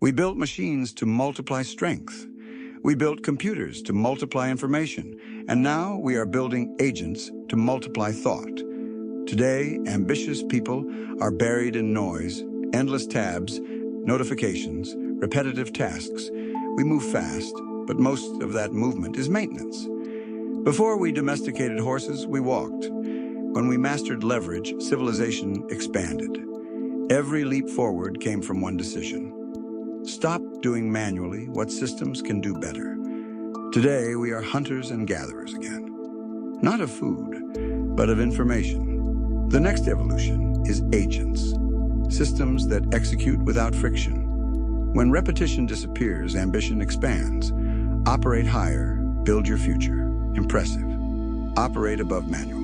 We built machines to multiply strength. We built computers to multiply information. And now we are building agents to multiply thought. Today, ambitious people are buried in noise, endless tabs, notifications, repetitive tasks. We move fast, but most of that movement is maintenance. Before we domesticated horses, we walked. When we mastered leverage, civilization expanded. Every leap forward came from one decision. Stop doing manually what systems can do better. Today, we are hunters and gatherers again. Not of food, but of information. The next evolution is agents, systems that execute without friction. When repetition disappears, ambition expands. Operate higher, build your future. Impressive. Operate above manual.